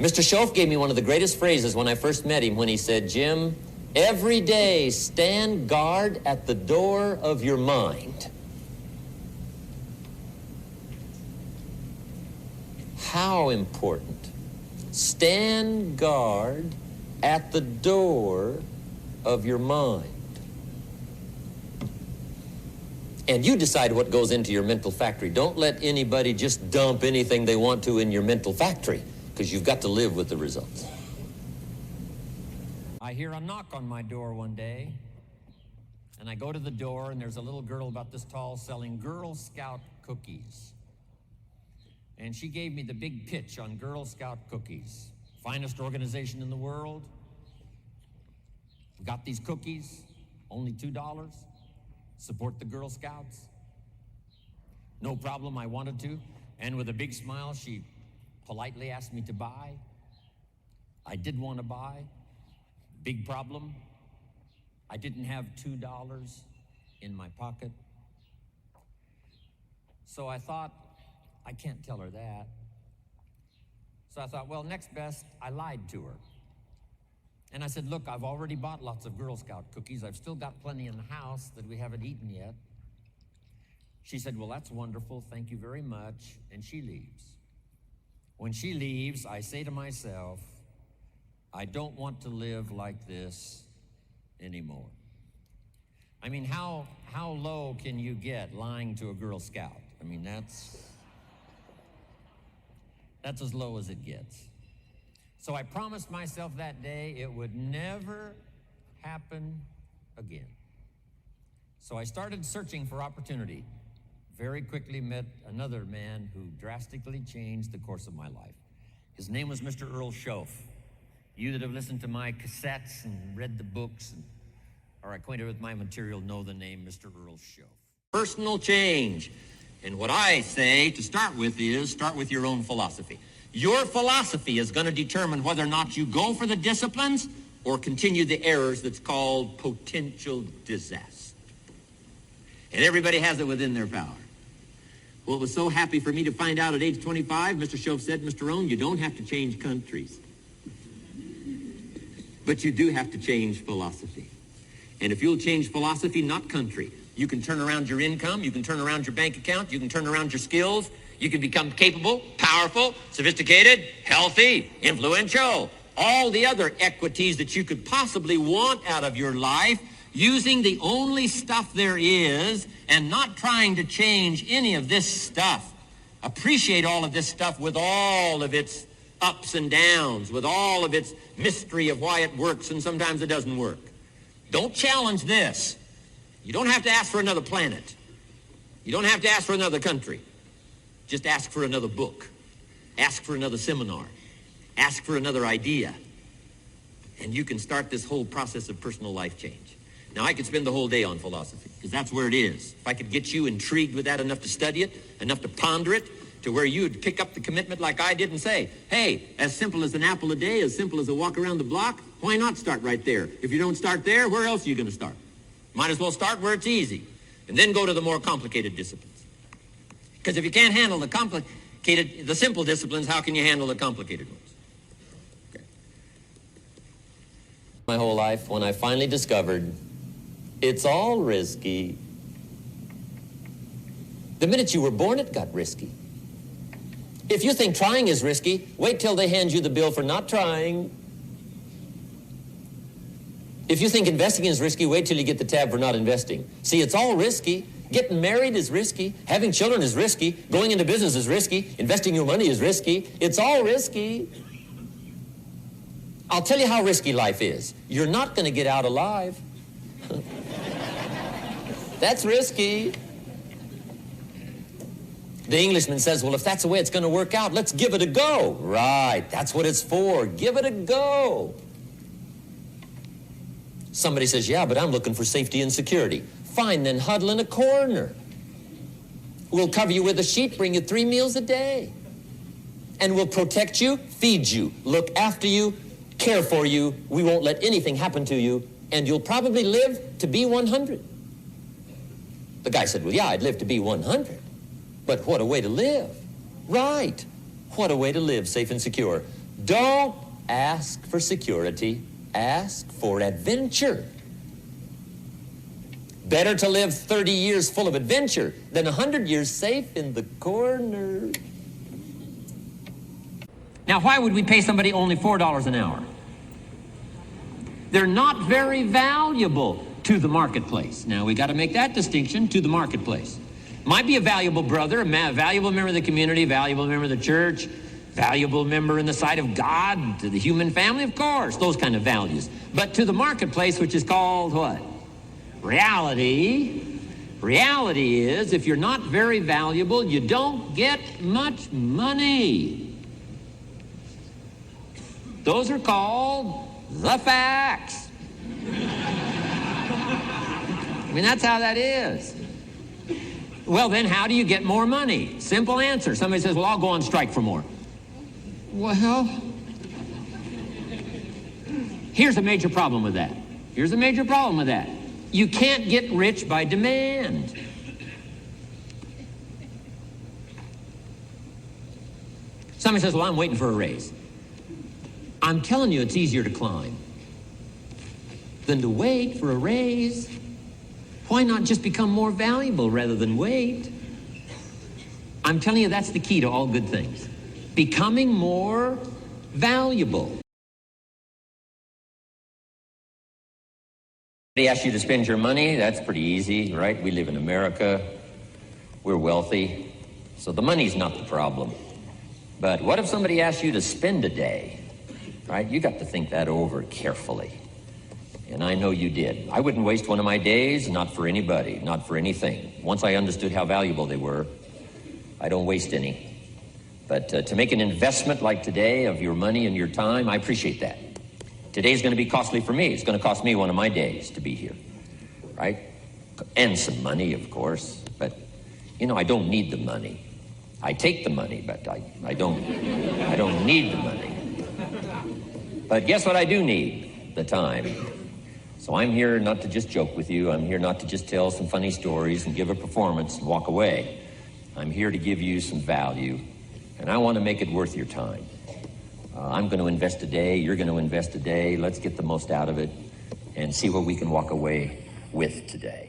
Mr. Schoaf gave me one of the greatest phrases when I first met him when he said, Jim, every day stand guard at the door of your mind. How important. Stand guard at the door of your mind. And you decide what goes into your mental factory. Don't let anybody just dump anything they want to in your mental factory, because you've got to live with the results. I hear a knock on my door one day, and I go to the door, and there's a little girl about this tall selling Girl Scout cookies. And she gave me the big pitch on Girl Scout cookies. Finest organization in the world. We got these cookies, only $2. Support the Girl Scouts. No problem, I wanted to. And with a big smile, she politely asked me to buy. I did want to buy. Big problem, I didn't have $2 in my pocket. So I thought, I can't tell her that. So I thought, well, next best, I lied to her. And I said, look, I've already bought lots of Girl Scout cookies. I've still got plenty in the house that we haven't eaten yet. She said, well, that's wonderful. Thank you very much. And she leaves. When she leaves, I say to myself, I don't want to live like this anymore. I mean, how low can you get lying to a Girl Scout? I mean, that's as low as it gets. So I promised myself that day it would never happen again. So I started searching for opportunity. Very quickly met another man who drastically changed the course of my life. His name was Mr. Earl Schoaf. You that have listened to my cassettes and read the books and are acquainted with my material know the name Mr. Earl Schoaf. Personal change. And what I say to start with is start with your own philosophy. Your philosophy is going to determine whether or not you go for the disciplines or continue the errors that's called potential disaster. And everybody has it within their power. Well, it was so happy for me to find out at age 25, Mr. Schoaf said, Mr. Rohn, you don't have to change countries. But you do have to change philosophy. And if you'll change philosophy, not country, you can turn around your income, you can turn around your bank account, you can turn around your skills, you can become capable, powerful, sophisticated, healthy, influential, all the other equities that you could possibly want out of your life using the only stuff there is and not trying to change any of this stuff. Appreciate all of this stuff with all of its ups and downs, with all of its mystery of why it works and sometimes it doesn't work. Don't challenge this. You don't have to ask for another planet. You don't have to ask for another country. Just ask for another book. Ask for another seminar. Ask for another idea. And you can start this whole process of personal life change. Now, I could spend the whole day on philosophy, because that's where it is. If I could get you intrigued with that enough to study it, enough to ponder it, to where you would pick up the commitment like I did and say, hey, as simple as an apple a day, as simple as a walk around the block, why not start right there? If you don't start there, where else are you going to start? Might as well start where it's easy, and then go to the more complicated disciplines. Because if you can't handle the simple disciplines, how can you handle the complicated ones? Okay. My whole life, when I finally discovered it's all risky. The minute you were born, it got risky. If you think trying is risky, wait till they hand you the bill for not trying. If you think investing is risky, wait till you get the tab for not investing. See, it's all risky. Getting married is risky. Having children is risky. Going into business is risky. Investing your money is risky. It's all risky. I'll tell you how risky life is. You're not going to get out alive. That's risky. The Englishman says, well, if that's the way it's going to work out, let's give it a go. Right, that's what it's for. Give it a go. Somebody says, yeah, but I'm looking for safety and security. Fine, then huddle in a corner. We'll cover you with a sheet, bring you 3 meals a day. And we'll protect you, feed you, look after you, care for you. We won't let anything happen to you. And you'll probably live to be 100. The guy said, well, yeah, I'd live to be 100. But what a way to live. Right. What a way to live, safe and secure. Don't ask for security, ask for adventure. Better to live 30 years full of adventure than 100 years safe in the corner. Now, why would we pay somebody only $4 an hour? They're not very valuable to the marketplace. Now, we got to make that distinction, to the marketplace. Might be a valuable brother, a valuable member of the community, valuable member of the church, valuable member in the sight of God, to the human family, of course, those kind of values. But to the marketplace, which is called what? Reality. Reality is, if you're not very valuable, you don't get much money. Those are called the facts. I mean, that's how that is. Well, then how do you get more money? Simple answer. Somebody says, well, I'll go on strike for more. Well, here's a major problem with that. Here's a major problem with that. You can't get rich by demand. Somebody says, well, I'm waiting for a raise. I'm telling you, it's easier to climb than to wait for a raise. Why not just become more valuable rather than wait? I'm telling you, that's the key to all good things. Becoming more valuable. They ask you to spend your money, that's pretty easy, right? We live in America, we're wealthy, so the money's not the problem. But what if somebody asks you to spend a day, right? You got to think that over carefully. And I know you did. I wouldn't waste one of my days, not for anybody, not for anything. Once I understood how valuable they were, I don't waste any. But to make an investment like today of your money and your time, I appreciate that. Today's going to be costly for me. It's going to cost me one of my days to be here, right? And some money, of course. But, you know, I don't need the money. I take the money, but I don't need the money. But guess what I do need? The time. So I'm here not to just joke with you. I'm here not to just tell some funny stories and give a performance and walk away. I'm here to give you some value, and I want to make it worth your time. I'm going to invest a day. You're going to invest a day. Let's get the most out of it and see what we can walk away with today.